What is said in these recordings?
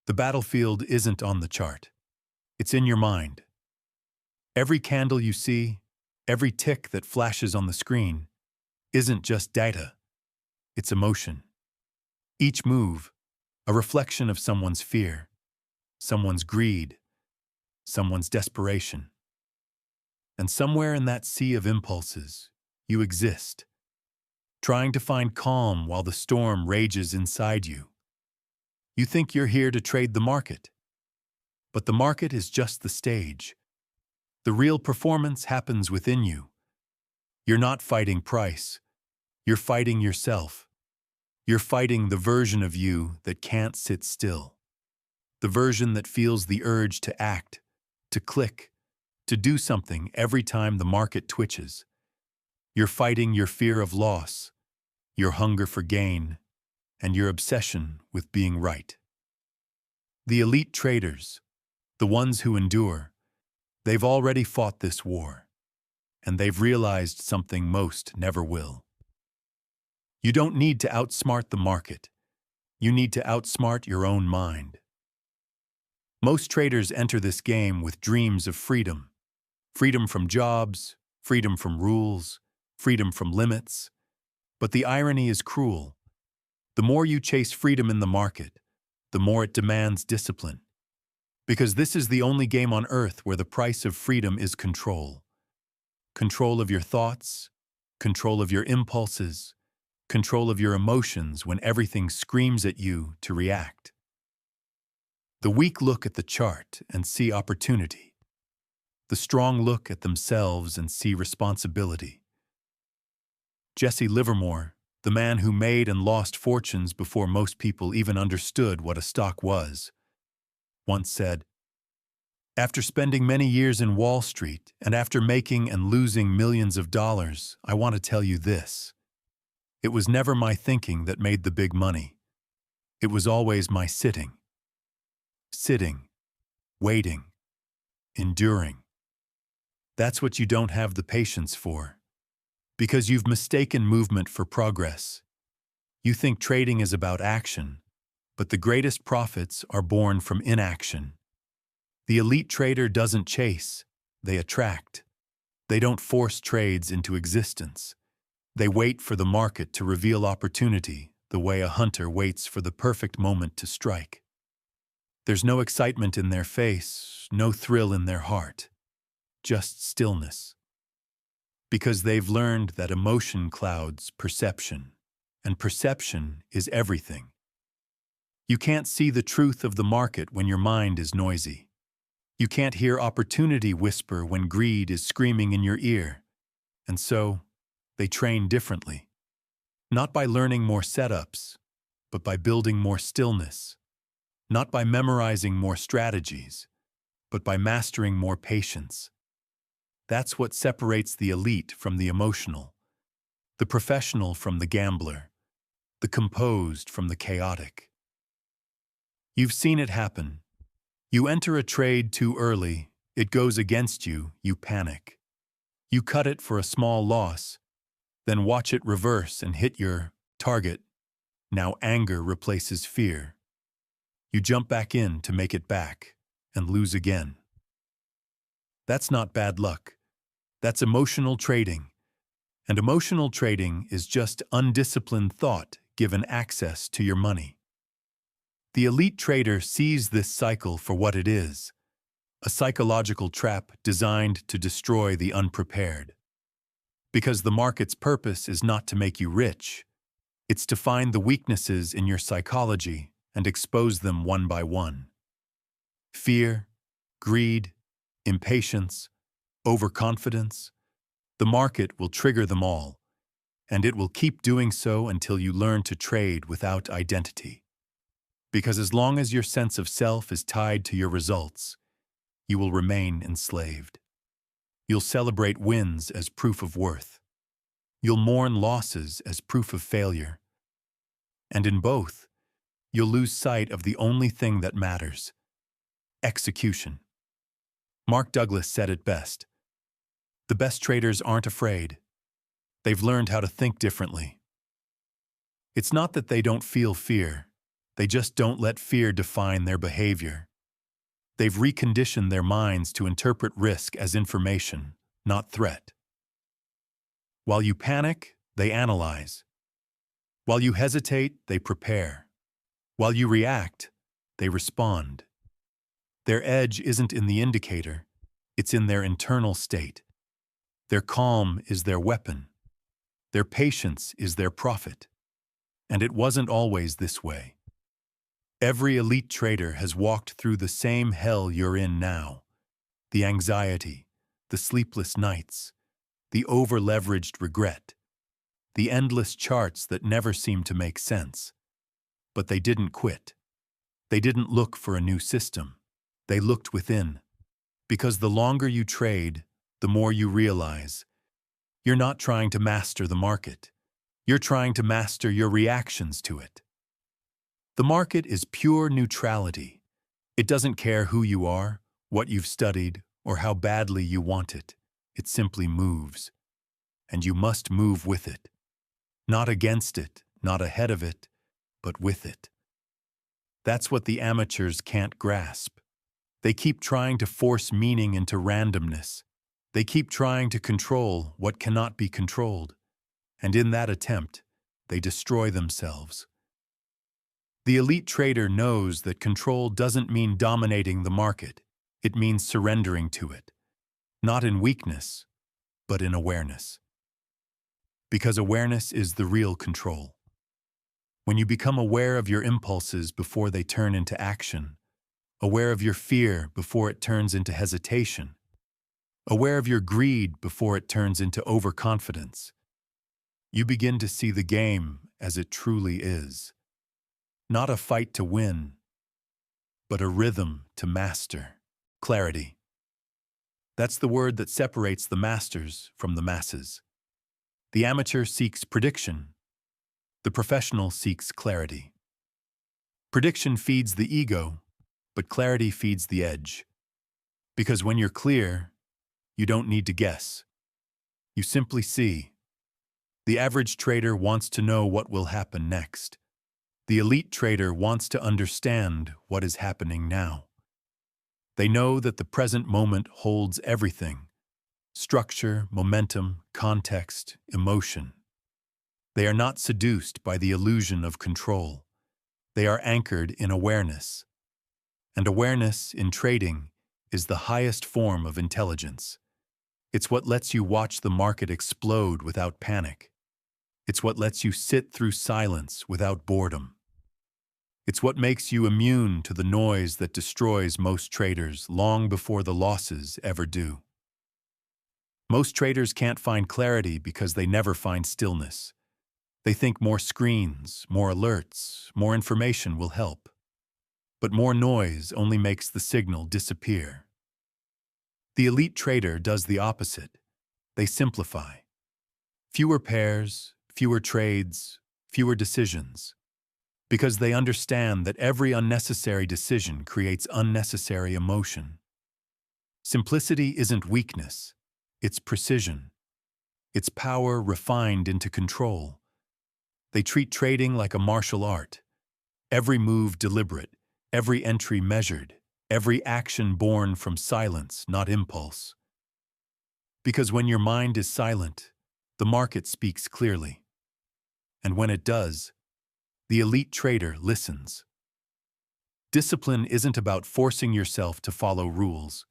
The battlefield isn't on the chart. It's in your mind. Every candle you see, every tick that flashes on the screen, isn't just data. It's emotion. Each move, a reflection of someone's fear, someone's greed, someone's desperation. And somewhere in that sea of impulses, you exist, trying to find calm while the storm rages inside you. You think you're here to trade the market, but the market is just the stage. The real performance happens within you. You're not fighting price. You're fighting yourself. You're fighting the version of you that can't sit still. The version that feels the urge to act, to click, to do something every time the market twitches. You're fighting your fear of loss, your hunger for gain, and your obsession with being right. The elite traders, the ones who endure, they've already fought this war, and they've realized something most never will. You don't need to outsmart the market. You need to outsmart your own mind. Most traders enter this game with dreams of freedom. Freedom from jobs, freedom from rules, freedom from limits. But the irony is cruel. The more you chase freedom in the market, the more it demands discipline. Because this is the only game on earth where the price of freedom is control. Control of your thoughts, control of your impulses, control of your emotions when everything screams at you to react. The weak look at the chart and see opportunity. The strong look at themselves and see responsibility. Jesse Livermore, the man who made and lost fortunes before most people even understood what a stock was, once said, "After spending many years in Wall Street and after making and losing millions of dollars, I want to tell you this. It was never my thinking that made the big money. It was always my sitting. Sitting, waiting, enduring. That's what you don't have the patience for. Because you've mistaken movement for progress. You think trading is about action, but the greatest profits are born from inaction. The elite trader doesn't chase, they attract. They don't force trades into existence. They wait for the market to reveal opportunity the way a hunter waits for the perfect moment to strike. There's no excitement in their face, no thrill in their heart, just stillness. Because they've learned that emotion clouds perception, and perception is everything. You can't see the truth of the market when your mind is noisy. You can't hear opportunity whisper when greed is screaming in your ear. And so, they train differently. Not by learning more setups, but by building more stillness. Not by memorizing more strategies, but by mastering more patience. That's what separates the elite from the emotional, the professional from the gambler, the composed from the chaotic. You've seen it happen. You enter a trade too early, it goes against you, you panic. You cut it for a small loss, then watch it reverse and hit your target. Now anger replaces fear. You jump back in to make it back and lose again. That's not bad luck. That's emotional trading. And emotional trading is just undisciplined thought given access to your money. The elite trader sees this cycle for what it is, a psychological trap designed to destroy the unprepared. Because the market's purpose is not to make you rich, it's to find the weaknesses in your psychology and expose them one by one. Fear, greed, impatience, overconfidence, the market will trigger them all, and it will keep doing so until you learn to trade without identity. Because as long as your sense of self is tied to your results, you will remain enslaved. You'll celebrate wins as proof of worth. You'll mourn losses as proof of failure. And in both, you'll lose sight of the only thing that matters: execution. Mark Douglas said it best. The best traders aren't afraid. They've learned how to think differently. It's not that they don't feel fear. They just don't let fear define their behavior. They've reconditioned their minds to interpret risk as information, not threat. While you panic, they analyze. While you hesitate, they prepare. While you react, they respond. Their edge isn't in the indicator, it's in their internal state. Their calm is their weapon. Their patience is their profit. And it wasn't always this way. Every elite trader has walked through the same hell you're in now. The anxiety, the sleepless nights, the over-leveraged regret, the endless charts that never seem to make sense. But they didn't quit. They didn't look for a new system. They looked within. Because the longer you trade, the more you realize you're not trying to master the market. You're trying to master your reactions to it. The market is pure neutrality. It doesn't care who you are, what you've studied, or how badly you want it. It simply moves. And you must move with it. Not against it, not ahead of it, but with it. That's what the amateurs can't grasp. They keep trying to force meaning into randomness. They keep trying to control what cannot be controlled. And in that attempt, they destroy themselves. The elite trader knows that control doesn't mean dominating the market. It means surrendering to it. Not in weakness, but in awareness. Because awareness is the real control. When you become aware of your impulses before they turn into action, aware of your fear before it turns into hesitation, aware of your greed before it turns into overconfidence, you begin to see the game as it truly is. Not a fight to win, but a rhythm to master. Clarity. That's the word that separates the masters from the masses. The amateur seeks prediction. The professional seeks clarity. Prediction feeds the ego, but clarity feeds the edge. Because when you're clear, you don't need to guess. You simply see. The average trader wants to know what will happen next. The elite trader wants to understand what is happening now. They know that the present moment holds everything: structure, momentum, context, emotion. They are not seduced by the illusion of control. They are anchored in awareness. And awareness in trading is the highest form of intelligence. It's what lets you watch the market explode without panic. It's what lets you sit through silence without boredom. It's what makes you immune to the noise that destroys most traders long before the losses ever do. Most traders can't find clarity because they never find stillness. They think more screens, more alerts, more information will help. But more noise only makes the signal disappear. The elite trader does the opposite. They simplify. Fewer pairs, fewer trades, fewer decisions. Because they understand that every unnecessary decision creates unnecessary emotion. Simplicity isn't weakness, it's precision. It's power refined into control. They treat trading like a martial art. Every move deliberate, every entry measured, every action born from silence, not impulse. Because when your mind is silent, the market speaks clearly. And when it does, the elite trader listens. Discipline isn't about forcing yourself to follow rules.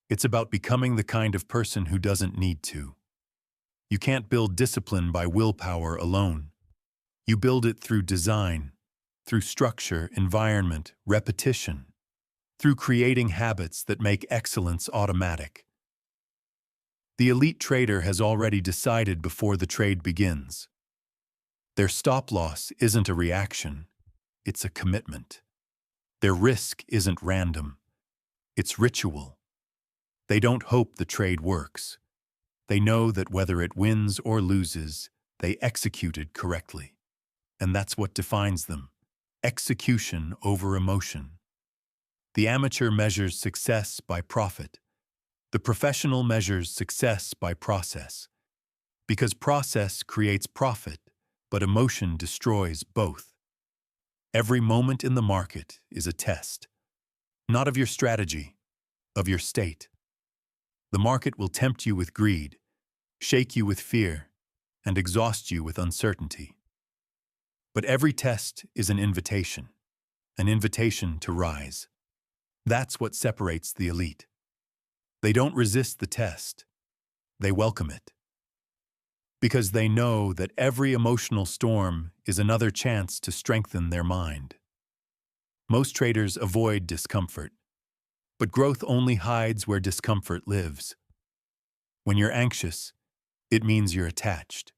It's about becoming the kind of person who doesn't need to. You can't build discipline by willpower alone. You build it through design, through structure, environment, repetition, through creating habits that make excellence automatic. The elite trader has already decided before the trade begins. Their stop loss isn't a reaction, it's a commitment. Their risk isn't random, it's ritual. They don't hope the trade works. They know that whether it wins or loses, they executed correctly. And that's what defines them: execution over emotion. The amateur measures success by profit. The professional measures success by process. Because process creates profit, but emotion destroys both. Every moment in the market is a test, not of your strategy, of your state. The market will tempt you with greed, shake you with fear, and exhaust you with uncertainty. But every test is an invitation to rise. That's what separates the elite. They don't resist the test, they welcome it. Because they know that every emotional storm is another chance to strengthen their mind. Most traders avoid discomfort, but growth only hides where discomfort lives. When you're anxious, it means you're attached.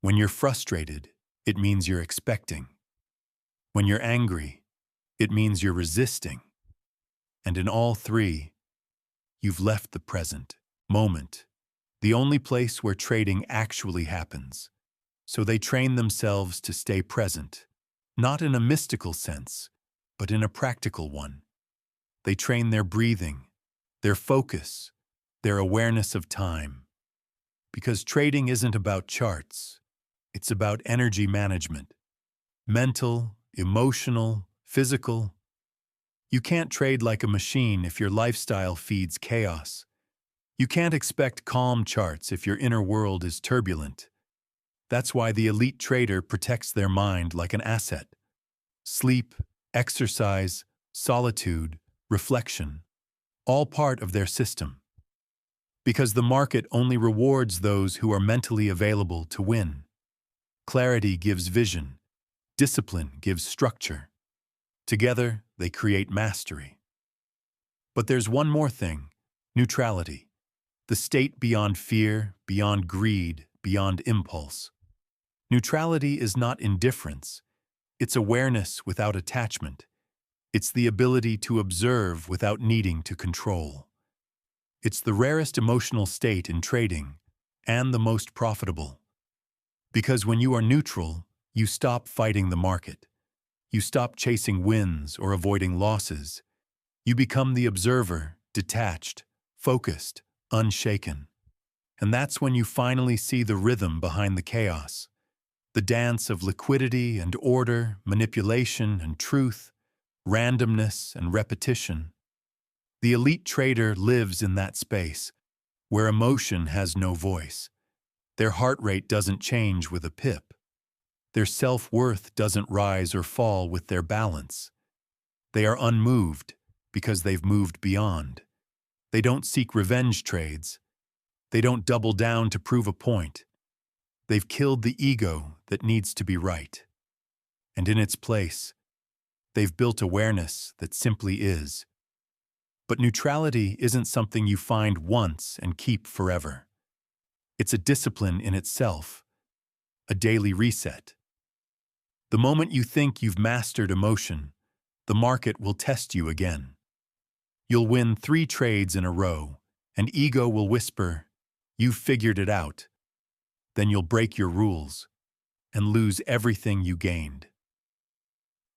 When you're frustrated, it means you're expecting. When you're angry, it means you're resisting. And in all three, you've left the present moment, the only place where trading actually happens. So they train themselves to stay present, not in a mystical sense, but in a practical one. They train their breathing, their focus, their awareness of time. Because trading isn't about charts, it's about energy management. Mental, emotional, physical. You can't trade like a machine if your lifestyle feeds chaos. You can't expect calm charts if your inner world is turbulent. That's why the elite trader protects their mind like an asset. Sleep, exercise, solitude, reflection, all part of their system. Because the market only rewards those who are mentally available to win. Clarity gives vision. Discipline gives structure. Together, they create mastery. But there's one more thing: neutrality. The state beyond fear, beyond greed, beyond impulse. Neutrality is not indifference. It's awareness without attachment. It's the ability to observe without needing to control. It's the rarest emotional state in trading, and the most profitable. Because when you are neutral, you stop fighting the market. You stop chasing wins or avoiding losses. You become the observer, detached, focused, unshaken. And that's when you finally see the rhythm behind the chaos. The dance of liquidity and order, manipulation and truth, randomness and repetition. The elite trader lives in that space, where emotion has no voice. Their heart rate doesn't change with a pip. Their self-worth doesn't rise or fall with their balance. They are unmoved because they've moved beyond. They don't seek revenge trades. They don't double down to prove a point. They've killed the ego that needs to be right. And in its place, they've built awareness that simply is. But neutrality isn't something you find once and keep forever. It's a discipline in itself, a daily reset. The moment you think you've mastered emotion, the market will test you again. You'll win 3 trades in a row, and ego will whisper, "You've figured it out." Then you'll break your rules and lose everything you gained.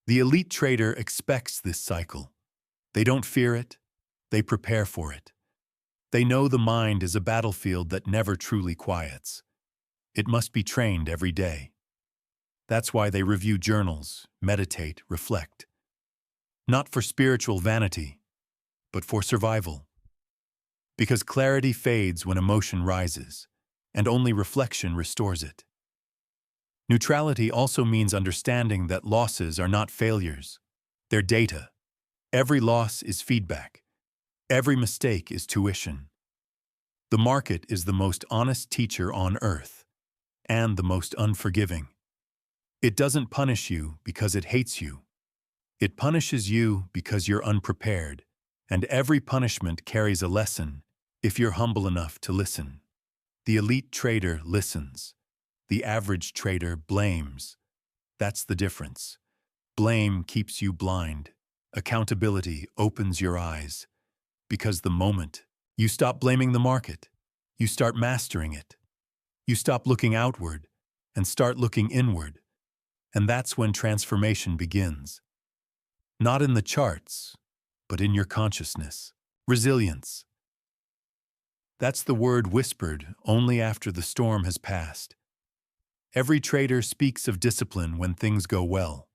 The elite trader expects this cycle. They don't fear it, they prepare for it. They know the mind is a battlefield that never truly quiets. It must be trained every day. That's why they review journals, meditate, reflect. Not for spiritual vanity, but for survival. Because clarity fades when emotion rises, and only reflection restores it. Neutrality also means understanding that losses are not failures. They're data. Every loss is feedback. Every mistake is tuition. The market is the most honest teacher on earth, and the most unforgiving. It doesn't punish you because it hates you. It punishes you because you're unprepared, and every punishment carries a lesson if you're humble enough to listen. The elite trader listens. The average trader blames. That's the difference. Blame keeps you blind. Accountability opens your eyes. Because the moment you stop blaming the market, you start mastering it. You stop looking outward and start looking inward. And that's when transformation begins. Not in the charts, but in your consciousness. Resilience. That's the word whispered only after the storm has passed. Every trader speaks of discipline when things go well.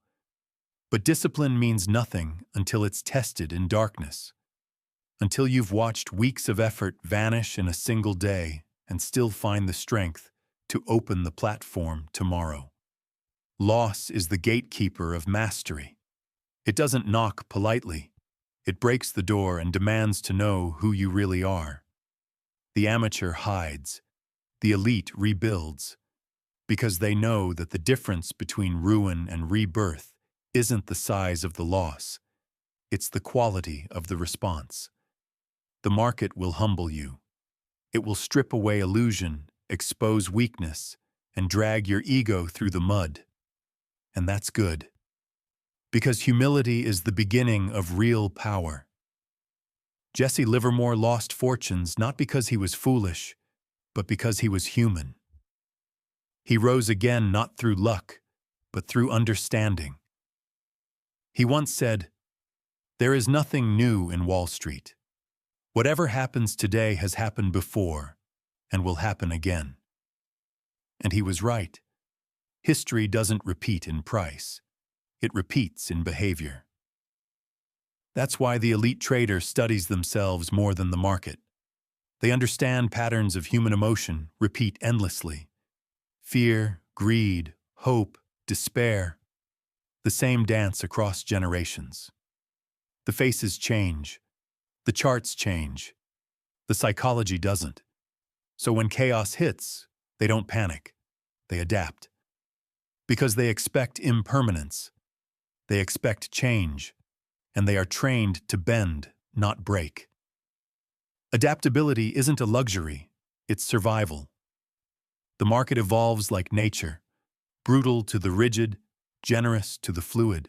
But discipline means nothing until it's tested in darkness, until you've watched weeks of effort vanish in a single day and still find the strength to open the platform tomorrow. Loss is the gatekeeper of mastery. It doesn't knock politely. It breaks the door and demands to know who you really are. The amateur hides. The elite rebuilds. Because they know that the difference between ruin and rebirth isn't the size of the loss. It's the quality of the response. The market will humble you. It will strip away illusion, expose weakness, and drag your ego through the mud. And that's good. Because humility is the beginning of real power. Jesse Livermore lost fortunes not because he was foolish, but because he was human. He rose again not through luck, but through understanding. He once said, "There is nothing new in Wall Street. Whatever happens today has happened before and will happen again." And he was right. History doesn't repeat in price. It repeats in behavior. That's why the elite trader studies themselves more than the market. They understand patterns of human emotion repeat endlessly. Fear, greed, hope, despair. The same dance across generations. The faces change. The charts change. The psychology doesn't. So when chaos hits, they don't panic. They adapt. Because they expect impermanence. They expect change. And they are trained to bend, not break. Adaptability isn't a luxury, it's survival. The market evolves like nature, brutal to the rigid, generous to the fluid.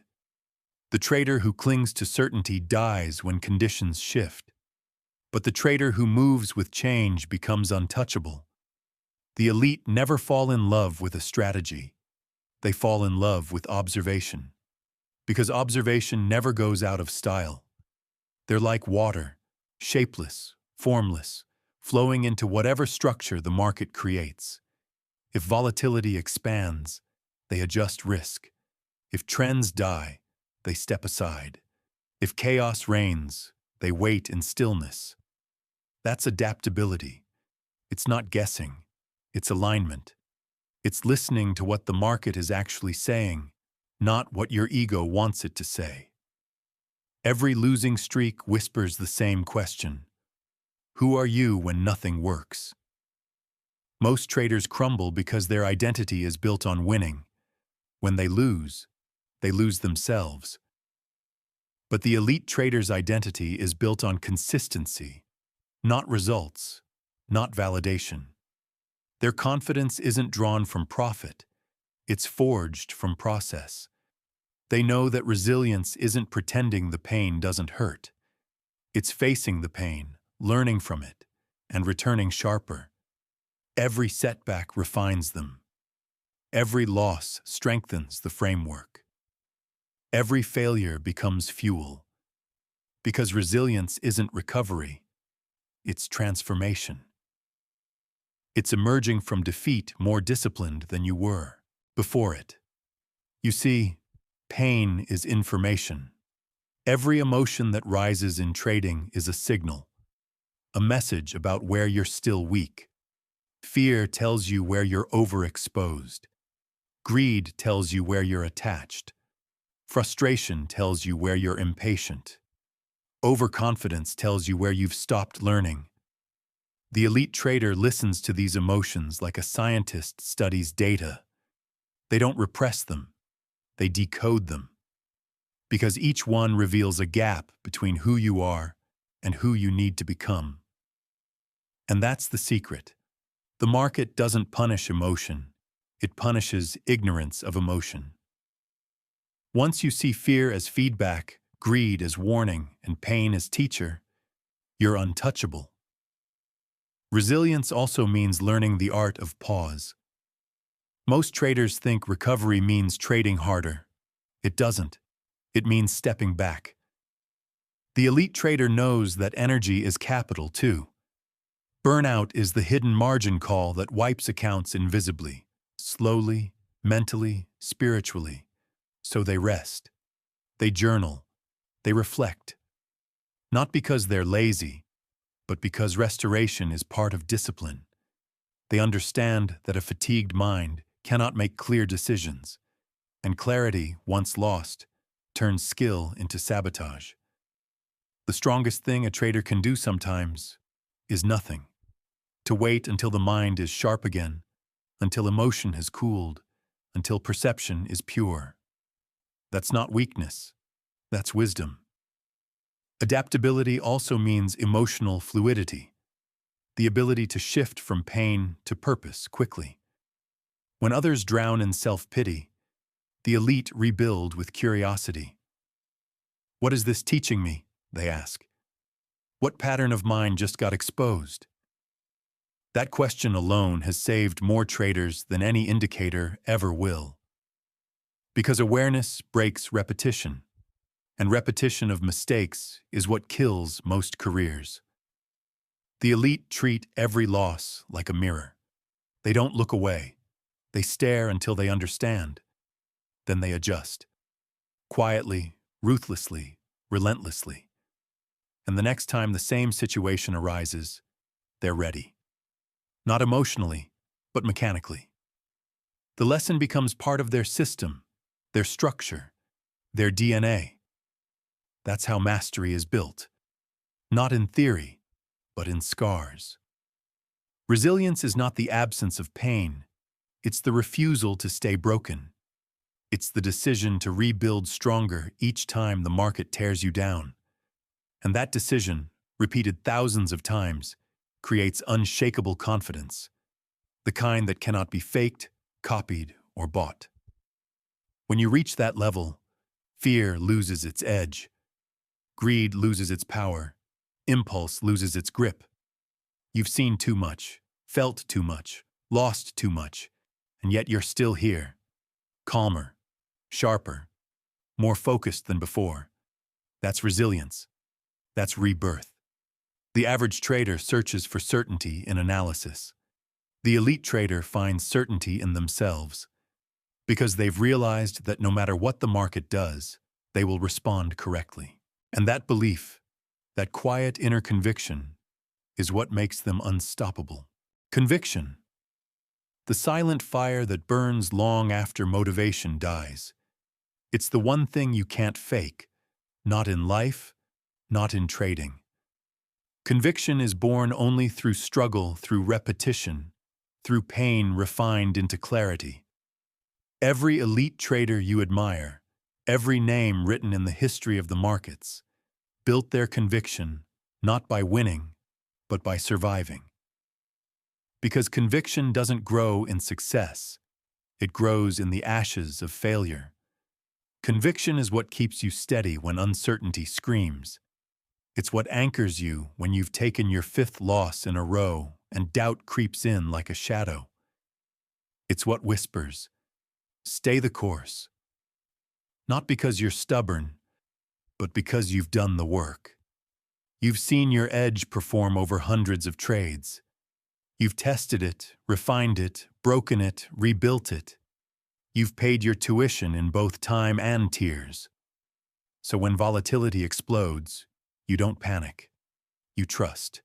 The trader who clings to certainty dies when conditions shift. But the trader who moves with change becomes untouchable. The elite never fall in love with a strategy. They fall in love with observation. Because observation never goes out of style. They're like water, shapeless, formless, flowing into whatever structure the market creates. If volatility expands, they adjust risk. If trends die, they step aside. If chaos reigns, they wait in stillness. That's adaptability. It's not guessing. It's alignment. It's listening to what the market is actually saying, not what your ego wants it to say. Every losing streak whispers the same question. Who are you when nothing works? Most traders crumble because their identity is built on winning. When they lose themselves. But the elite trader's identity is built on consistency, not results, not validation. Their confidence isn't drawn from profit. It's forged from process. They know that resilience isn't pretending the pain doesn't hurt. It's facing the pain, learning from it, and returning sharper. Every setback refines them. Every loss strengthens the framework. Every failure becomes fuel. Because resilience isn't recovery, it's transformation. It's emerging from defeat more disciplined than you were before it. You see, pain is information. Every emotion that rises in trading is a signal, a message about where you're still weak. Fear tells you where you're overexposed. Greed tells you where you're attached. Frustration tells you where you're impatient. Overconfidence tells you where you've stopped learning. The elite trader listens to these emotions like a scientist studies data. They don't repress them. They decode them. Because each one reveals a gap between who you are and who you need to become. And that's the secret. The market doesn't punish emotion. It punishes ignorance of emotion. Once you see fear as feedback, greed as warning, and pain as teacher, you're untouchable. Resilience also means learning the art of pause. Most traders think recovery means trading harder. It doesn't. It means stepping back. The elite trader knows that energy is capital too. Burnout is the hidden margin call that wipes accounts invisibly, slowly, mentally, spiritually. So they rest. They journal. They reflect. Not because they're lazy, but because restoration is part of discipline. They understand that a fatigued mind cannot make clear decisions, and clarity, once lost, turns skill into sabotage. The strongest thing a trader can do sometimes is nothing. To wait until the mind is sharp again, until emotion has cooled, until perception is pure. That's not weakness. That's wisdom. Adaptability also means emotional fluidity, the ability to shift from pain to purpose quickly. When others drown in self-pity, the elite rebuild with curiosity. What is this teaching me? They ask. What pattern of mine just got exposed? That question alone has saved more traders than any indicator ever will. Because awareness breaks repetition, and repetition of mistakes is what kills most careers. The elite treat every loss like a mirror. They don't look away. They stare until they understand. Then they adjust. Quietly, ruthlessly, relentlessly. And the next time the same situation arises, they're ready. Not emotionally, but mechanically. The lesson becomes part of their system, their structure, their DNA. That's how mastery is built. Not in theory, but in scars. Resilience is not the absence of pain. It's the refusal to stay broken. It's the decision to rebuild stronger each time the market tears you down. And that decision, repeated thousands of times, creates unshakable confidence, the kind that cannot be faked, copied, or bought. When you reach that level, fear loses its edge, greed loses its power, impulse loses its grip. You've seen too much, felt too much, lost too much, and yet you're still here, calmer, sharper, more focused than before. That's resilience. That's rebirth. The average trader searches for certainty in analysis. The elite trader finds certainty in themselves, because they've realized that no matter what the market does, they will respond correctly. And that belief, that quiet inner conviction, is what makes them unstoppable. Conviction, the silent fire that burns long after motivation dies. It's the one thing you can't fake, not in life, not in trading. Conviction is born only through struggle, through repetition, through pain refined into clarity. Every elite trader you admire, every name written in the history of the markets, built their conviction not by winning, but by surviving. Because conviction doesn't grow in success, it grows in the ashes of failure. Conviction is what keeps you steady when uncertainty screams. It's what anchors you when you've taken your fifth loss in a row and doubt creeps in like a shadow. It's what whispers, "Stay the course." Not because you're stubborn, but because you've done the work. You've seen your edge perform over hundreds of trades. You've tested it, refined it, broken it, rebuilt it. You've paid your tuition in both time and tears. So when volatility explodes, you don't panic. You trust.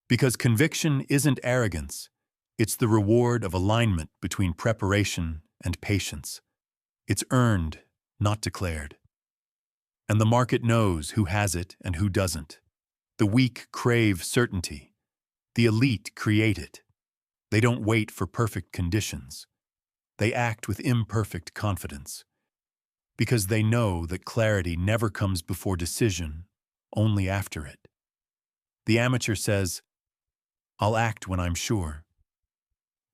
Because conviction isn't arrogance. It's the reward of alignment between preparation and patience. It's earned, not declared. And the market knows who has it and who doesn't. The weak crave certainty. The elite create it. They don't wait for perfect conditions. They act with imperfect confidence. Because they know that clarity never comes before decision, only after it. The amateur says, "I'll act when I'm sure."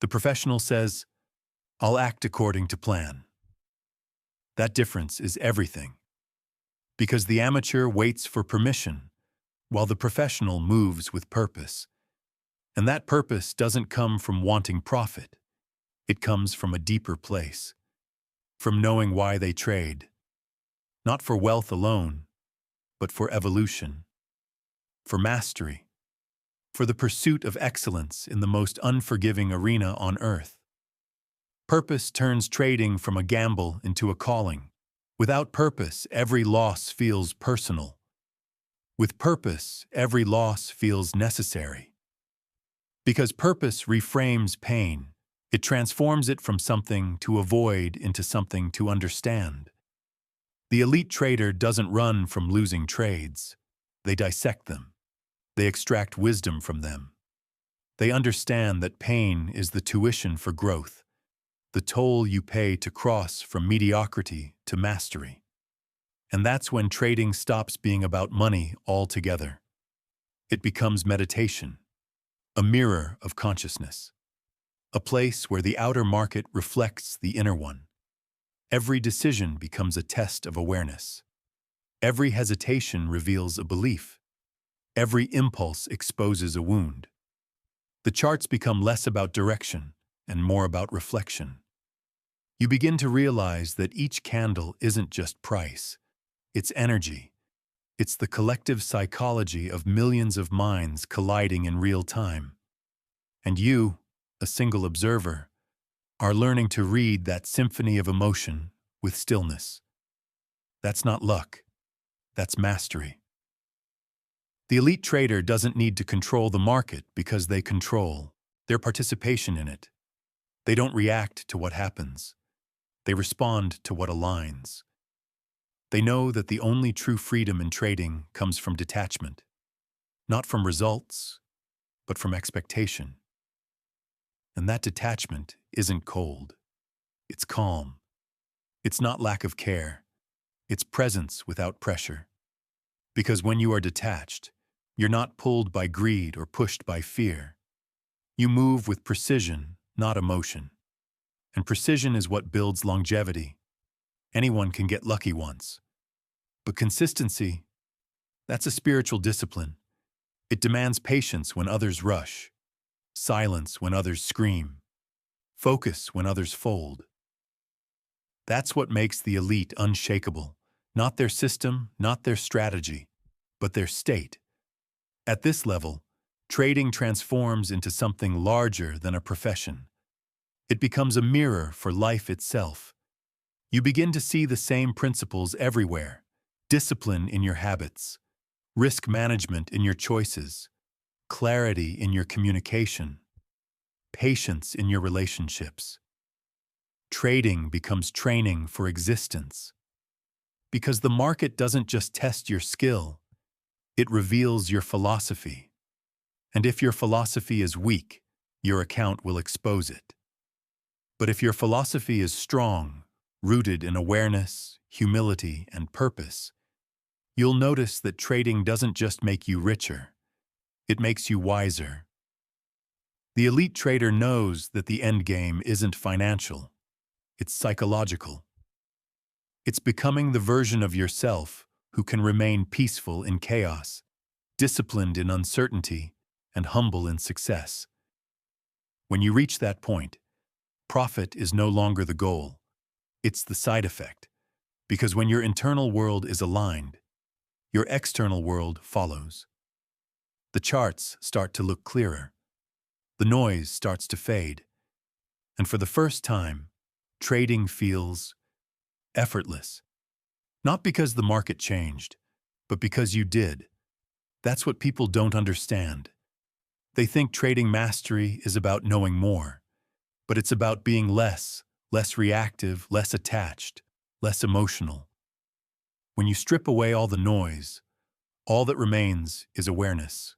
The professional says, "I'll act according to plan." That difference is everything. Because the amateur waits for permission, while the professional moves with purpose. And that purpose doesn't come from wanting profit. It comes from a deeper place, from knowing why they trade. Not for wealth alone, but for evolution, for mastery, for the pursuit of excellence in the most unforgiving arena on earth. Purpose turns trading from a gamble into a calling, Without purpose, every loss feels personal. With purpose, every loss feels necessary. Because purpose reframes pain, it transforms it from something to avoid into something to understand. The elite trader doesn't run from losing trades. They dissect them. They extract wisdom from them. They understand that pain is the tuition for growth, the toll you pay to cross from mediocrity to mastery. And that's when trading stops being about money altogether. It becomes meditation, a mirror of consciousness, a place where the outer market reflects the inner one. Every decision becomes a test of awareness. Every hesitation reveals a belief. Every impulse exposes a wound. The charts become less about direction and more about reflection. You begin to realize that each candle isn't just price. It's energy. It's the collective psychology of millions of minds colliding in real time. And you, a single observer, are learning to read that symphony of emotion with stillness. That's not luck. That's mastery. The elite trader doesn't need to control the market because they control their participation in it. They don't react to what happens. They respond to what aligns. They know that the only true freedom in trading comes from detachment, not from results, but from expectation. And that detachment isn't cold. It's calm. It's not lack of care. It's presence without pressure. Because when you are detached, you're not pulled by greed or pushed by fear. You move with precision, not emotion. And precision is what builds longevity. Anyone can get lucky once. But consistency, that's a spiritual discipline. It demands patience when others rush, silence when others scream, focus when others fold. That's what makes the elite unshakable. Not their system, not their strategy, but their state. At this level, trading transforms into something larger than a profession. It becomes a mirror for life itself. You begin to see the same principles everywhere: discipline in your habits, risk management in your choices, clarity in your communication, patience in your relationships. Trading becomes training for existence. Because the market doesn't just test your skill, it reveals your philosophy. And if your philosophy is weak, your account will expose it. But if your philosophy is strong, rooted in awareness, humility, and purpose, you'll notice that trading doesn't just make you richer, it makes you wiser. The elite trader knows that the end game isn't financial, it's psychological. It's becoming the version of yourself who can remain peaceful in chaos, disciplined in uncertainty, and humble in success. When you reach that point, profit is no longer the goal. It's the side effect. Because when your internal world is aligned, your external world follows. The charts start to look clearer. The noise starts to fade. And for the first time, trading feels effortless. Not because the market changed, but because you did. That's what people don't understand. They think trading mastery is about knowing more, but it's about being less reactive, less attached, less emotional. When you strip away all the noise, all that remains is awareness.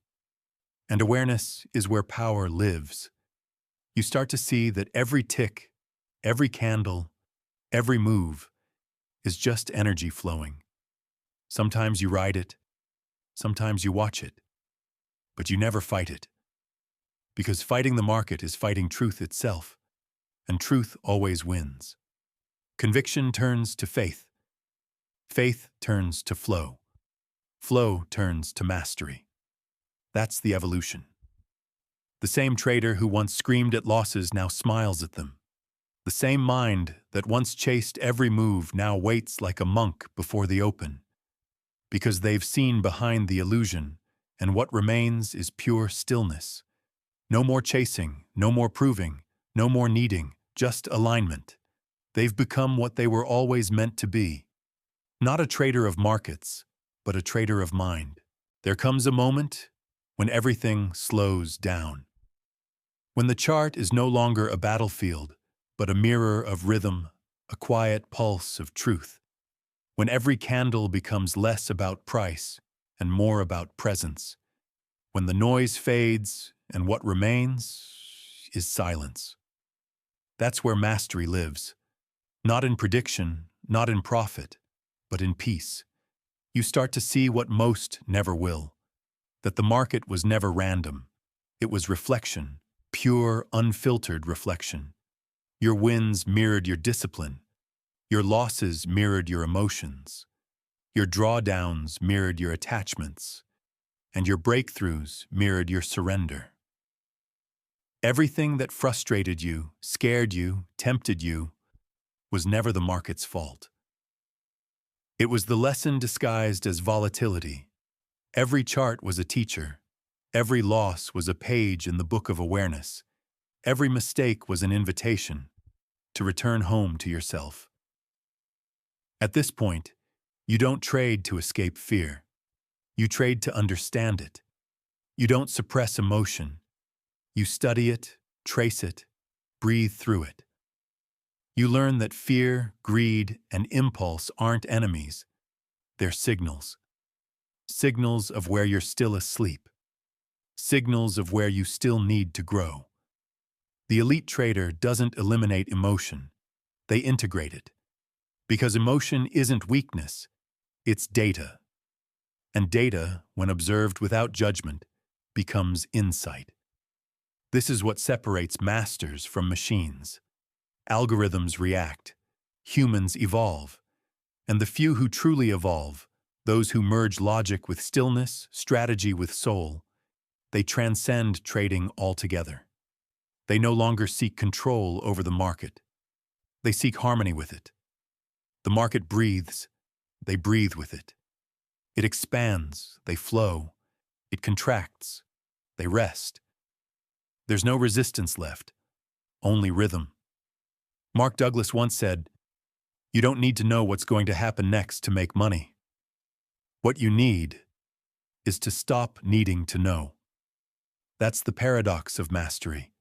And awareness is where power lives. You start to see that every tick, every candle, every move is just energy flowing. Sometimes you ride it, sometimes you watch it, but you never fight it. Because fighting the market is fighting truth itself, and truth always wins. Conviction turns to faith. Faith turns to flow. Flow turns to mastery. That's the evolution. The same trader who once screamed at losses now smiles at them. The same mind that once chased every move now waits like a monk before the open. Because they've seen behind the illusion, and what remains is pure stillness. No more chasing, no more proving, no more needing, just alignment. They've become what they were always meant to be, Not a trader of markets, but a trader of mind. There comes a moment when everything slows down. When the chart is no longer a battlefield, but a mirror of rhythm, a quiet pulse of truth. When every candle becomes less about price and more about presence. When the noise fades and what remains is silence. That's where mastery lives. Not in prediction, not in profit, but in peace. You start to see what most never will. That the market was never random. It was reflection, pure, unfiltered reflection. Your wins mirrored your discipline. Your losses mirrored your emotions. Your drawdowns mirrored your attachments. And your breakthroughs mirrored your surrender. Everything that frustrated you, scared you, tempted you, was never the market's fault. It was the lesson disguised as volatility. Every chart was a teacher. Every loss was a page in the book of awareness. Every mistake was an invitation to return home to yourself. At this point, you don't trade to escape fear. You trade to understand it. You don't suppress emotion. You study it, trace it, breathe through it. You learn that fear, greed, and impulse aren't enemies. They're signals. Signals of where you're still asleep. Signals of where you still need to grow. The elite trader doesn't eliminate emotion. They integrate it. Because emotion isn't weakness, it's data. And data, when observed without judgment, becomes insight. This is what separates masters from machines. Algorithms react. Humans evolve. And the few who truly evolve, those who merge logic with stillness, strategy with soul, they transcend trading altogether. They no longer seek control over the market. They seek harmony with it. The market breathes. They breathe with it. It expands. They flow. It contracts. They rest. There's no resistance left, only rhythm. Mark Douglas once said, "You don't need to know what's going to happen next to make money. What you need is to stop needing to know." That's the paradox of mastery.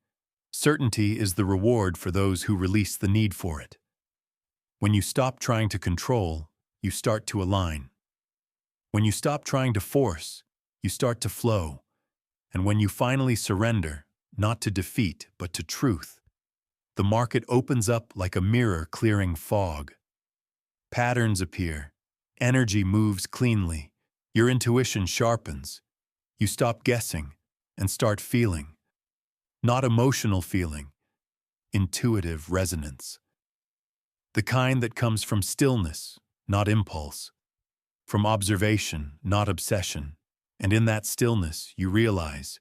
Certainty is the reward for those who release the need for it. When you stop trying to control, you start to align. When you stop trying to force, you start to flow. And when you finally surrender, not to defeat, but to truth, the market opens up like a mirror clearing fog. Patterns appear. Energy moves cleanly. Your intuition sharpens. You stop guessing and start feeling. Not emotional feeling, intuitive resonance. The kind that comes from stillness, not impulse. From observation, not obsession. And in that stillness, you realize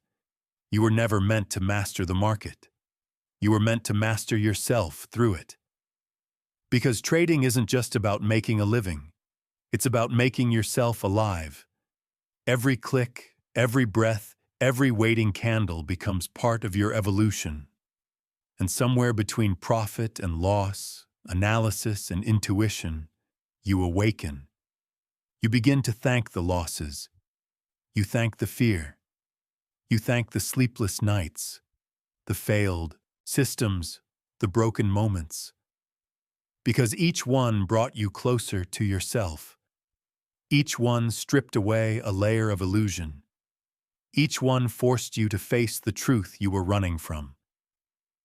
you were never meant to master the market. You were meant to master yourself through it. Because trading isn't just about making a living. It's about making yourself alive. Every click, every breath, every waiting candle becomes part of your evolution. And somewhere between profit and loss, analysis and intuition, you awaken. You begin to thank the losses. You thank the fear. You thank the sleepless nights, the failed systems, the broken moments. Because each one brought you closer to yourself. Each one stripped away a layer of illusion. Each one forced you to face the truth you were running from.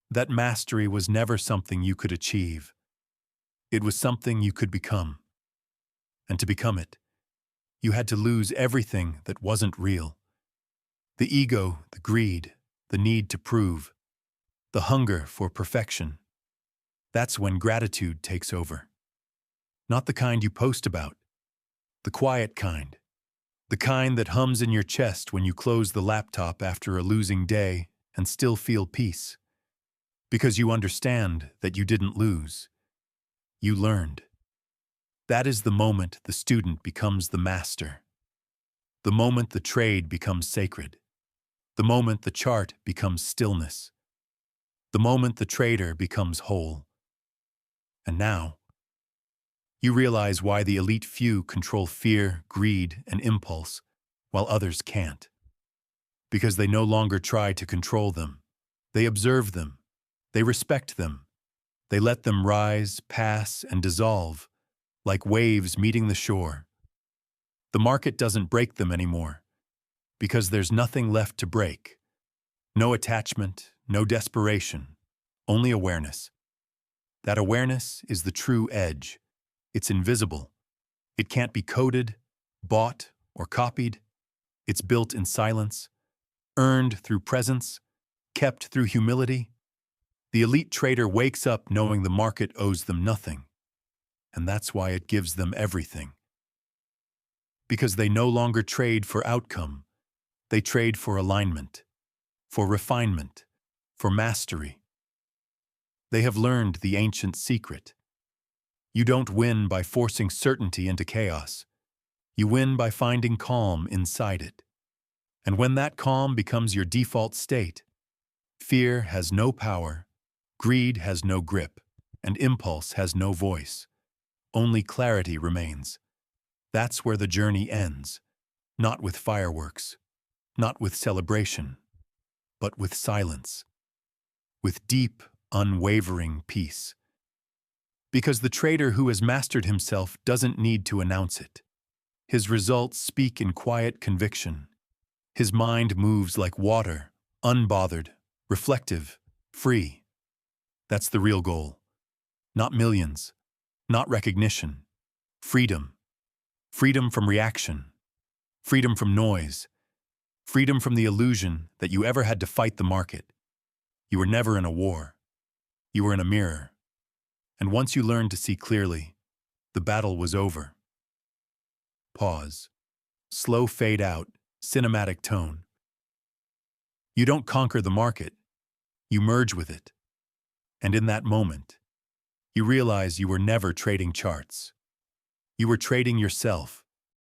That mastery was never something you could achieve. It was something you could become. And to become it, you had to lose everything that wasn't real. The ego, the greed, the need to prove, the hunger for perfection. That's when gratitude takes over. Not the kind you post about, the quiet kind. The kind that hums in your chest when you close the laptop after a losing day and still feel peace. Because you understand that you didn't lose. You learned. That is the moment the student becomes the master. The moment the trade becomes sacred. The moment the chart becomes stillness. The moment the trader becomes whole. And now, You realize why the elite few control fear, greed, and impulse, while others can't. Because they no longer try to control them. They observe them. They respect them. They let them rise, pass, and dissolve, like waves meeting the shore. The market doesn't break them anymore, because there's nothing left to break. No attachment, no desperation, only awareness. That awareness is the true edge. It's invisible. It can't be coded, bought, or copied. It's built in silence, earned through presence, kept through humility. The elite trader wakes up knowing the market owes them nothing, and that's why it gives them everything. Because they no longer trade for outcome, they trade for alignment, for refinement, for mastery. They have learned the ancient secret. You don't win by forcing certainty into chaos. You win by finding calm inside it. And when that calm becomes your default state, fear has no power, greed has no grip, and impulse has no voice. Only clarity remains. That's where the journey ends, not with fireworks, not with celebration, but with silence, with deep, unwavering peace. Because the trader who has mastered himself doesn't need to announce it. His results speak in quiet conviction. His mind moves like water, unbothered, reflective, free. That's the real goal. Not millions, not recognition. Freedom. Freedom from reaction. Freedom from noise. Freedom from the illusion that you ever had to fight the market. You were never in a war. You were in a mirror. And once you learned to see clearly, the battle was over. Pause. Slow fade out, cinematic tone. You don't conquer the market. You merge with it. And in that moment, you realize you were never trading charts. You were trading yourself.